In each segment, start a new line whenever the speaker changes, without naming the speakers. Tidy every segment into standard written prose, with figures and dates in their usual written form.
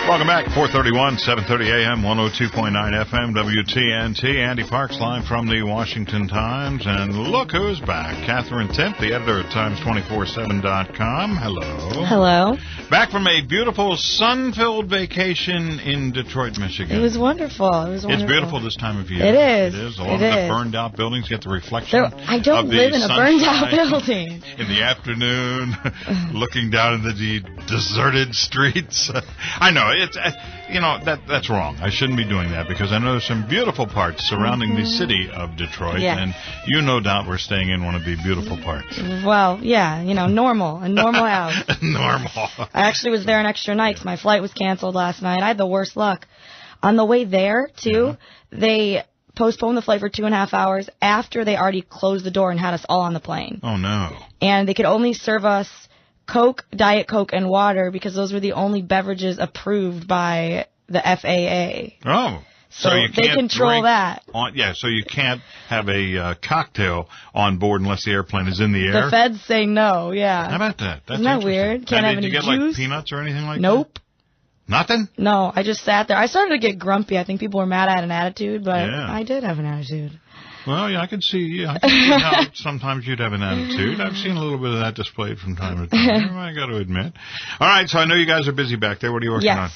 Welcome back. 431, 730 AM, 102.9 FM, WTNT. Andy Parks live from the Washington Times. And look who's back. Katherine Timpf, the editor of Times247.com. Hello.
Hello.
Back from a beautiful sun-filled vacation in Detroit, Michigan.
It was wonderful.
It's beautiful this time of year.
It is.
It is. A lot of the burned-out buildings get the reflection
I don't live in a burned-out building.
In the afternoon, looking down into the deserted streets. I know. That's wrong. I shouldn't be doing that because I know there's some beautiful parts surrounding the city of Detroit, and you no doubt were staying in one of the beautiful parts.
Well, yeah, a normal house.
Normal.
I actually was there an extra night because my flight was canceled last night. I had the worst luck. On the way there, too, they postponed the flight for 2.5 hours after they already closed the door and had us all on the plane.
Oh, no.
And they could only serve us Coke, Diet Coke, and water because those were the only beverages approved by the FAA.
Oh.
So
you
they
can't
control that.
So you can't have a cocktail on board unless the airplane is in the air?
The feds say no, yeah.
How about that? That's
Isn't that weird? Can't have any juice?
Did you get, like, peanuts or anything like that?
Nope.
Nothing?
No, I just sat there. I started to get grumpy. I think people were mad at an attitude, but I did have an attitude.
Well, yeah, I can see how sometimes you'd have an attitude. I've seen a little bit of that displayed from time to time, I got to admit. All right, so I know you guys are busy back there. What are you working on?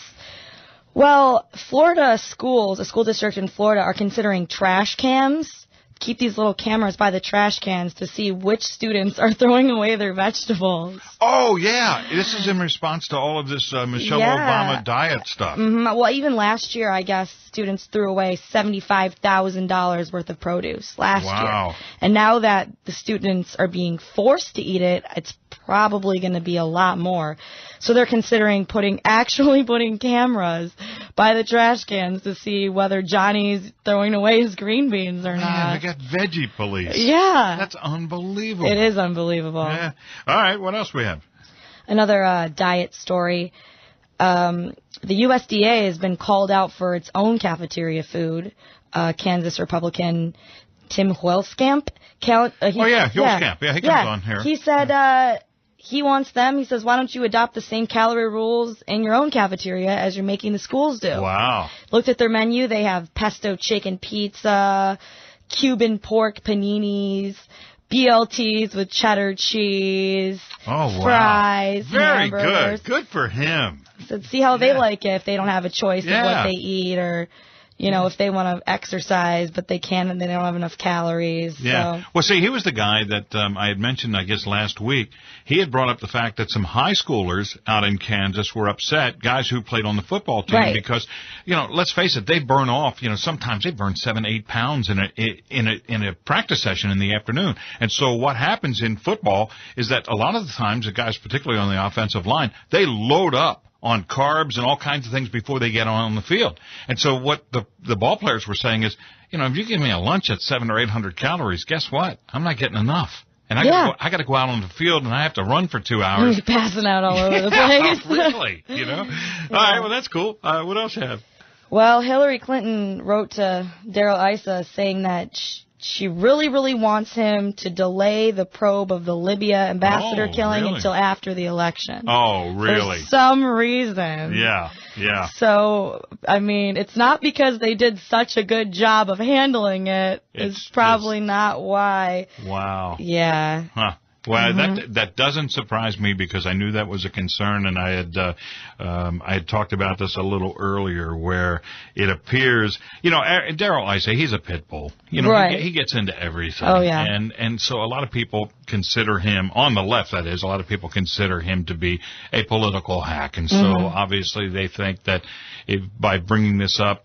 Well, Florida schools, a school district in Florida, are considering trash cams. Keep these little cameras by the trash cans to see which students are throwing away their vegetables.
Oh, yeah. This is in response to all of this Michelle Obama diet stuff.
Mm-hmm. Well, even last year, I guess, students threw away $75,000 worth of produce last year. And now that the students are being forced to eat it, it's probably going to be a lot more. So they're considering putting cameras by the trash cans to see whether Johnny's throwing away his green beans or not.
They got veggie police.
Yeah.
That's unbelievable.
It is unbelievable.
Yeah. All right, what else we have?
Another diet story. The USDA has been called out for its own cafeteria food. Kansas Republican Tim Huelskamp.
Huelskamp. Yeah, he comes on here.
He said he wants them. He says, why don't you adopt the same calorie rules in your own cafeteria as you're making the schools do?
Wow.
Looked at their menu. They have pesto chicken pizza, Cuban pork paninis, BLTs with cheddar cheese, fries,
Very
hamburgers.
Good for him.
So see how they like it if they don't have a choice of what they eat, or if they want to exercise but they can't and they don't have enough calories.
Yeah.
So.
Well, see, he was the guy that I had mentioned, I guess, last week. He had brought up the fact that some high schoolers out in Kansas were upset, guys who played on the football team, because, let's face it, they burn off, sometimes they burn 7-8 pounds in a practice session in the afternoon. And so what happens in football is that a lot of the times the guys, particularly on the offensive line, they load up on carbs and all kinds of things before they get on the field. And so what the ball players were saying is, if you give me a lunch at 700 or 800 calories, guess what? I'm not getting enough. And I got to go out on the field and I have to run for 2 hours.
You're passing out all over the place.
Really, All right, well, that's cool. What else you have?
Well, Hillary Clinton wrote to Darrell Issa saying that she really, really wants him to delay the probe of the Libya ambassador killing until after the election.
Oh, really?
For some reason.
Yeah.
So, it's not because they did such a good job of handling it. It's probably not why.
Wow.
Yeah.
Huh. Well, that doesn't surprise me because I knew that was a concern, and I had talked about this a little earlier, where it appears, Darrell Issa, he's a pit bull. He gets into everything.
Oh, yeah.
And so a lot of people consider him, on the left that is, a lot of people consider him to be a political hack, and so obviously they think that by bringing this up,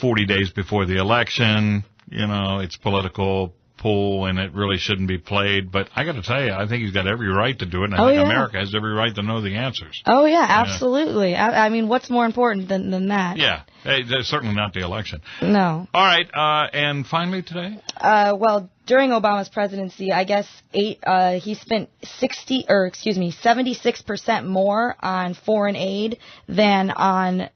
40 days before the election, it's political pull and it really shouldn't be played. But I got to tell you, I think he's got every right to do it, and I think America has every right to know the answers.
Oh, yeah, absolutely. What's more important than that?
Yeah, certainly not the election.
No.
All right, and finally today?
Well, during Obama's presidency, I guess he spent 76% more on foreign aid than on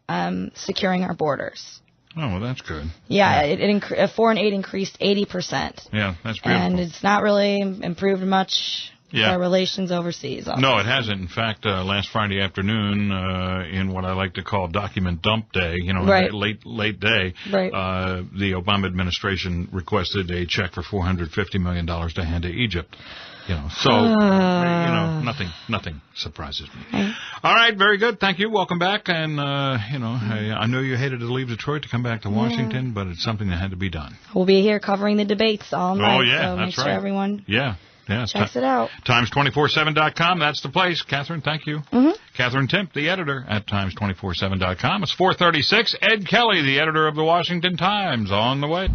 securing our borders.
Oh, well, that's good.
Yeah, foreign aid increased 80%.
Yeah, that's beautiful.
And it's not really improved much our relations overseas. Obviously.
No, it hasn't. In fact, last Friday afternoon, in what I like to call document dump day, late day, the Obama administration requested a check for $450 million to hand to Egypt. Nothing surprises me.
Okay.
All right, very good. Thank you. Welcome back. And, I know you hated to leave Detroit to come back to Washington, but it's something that had to be done.
We'll be here covering the debates all night.
Oh, yeah,
so
that's
make sure
right.
everyone
checks it out.
Times247.com. That's the place. Catherine, thank you.
Mm-hmm.
Katherine Timpf, the editor at Times247.com. It's 4:36. Ed Kelly, the editor of the Washington Times, on the way.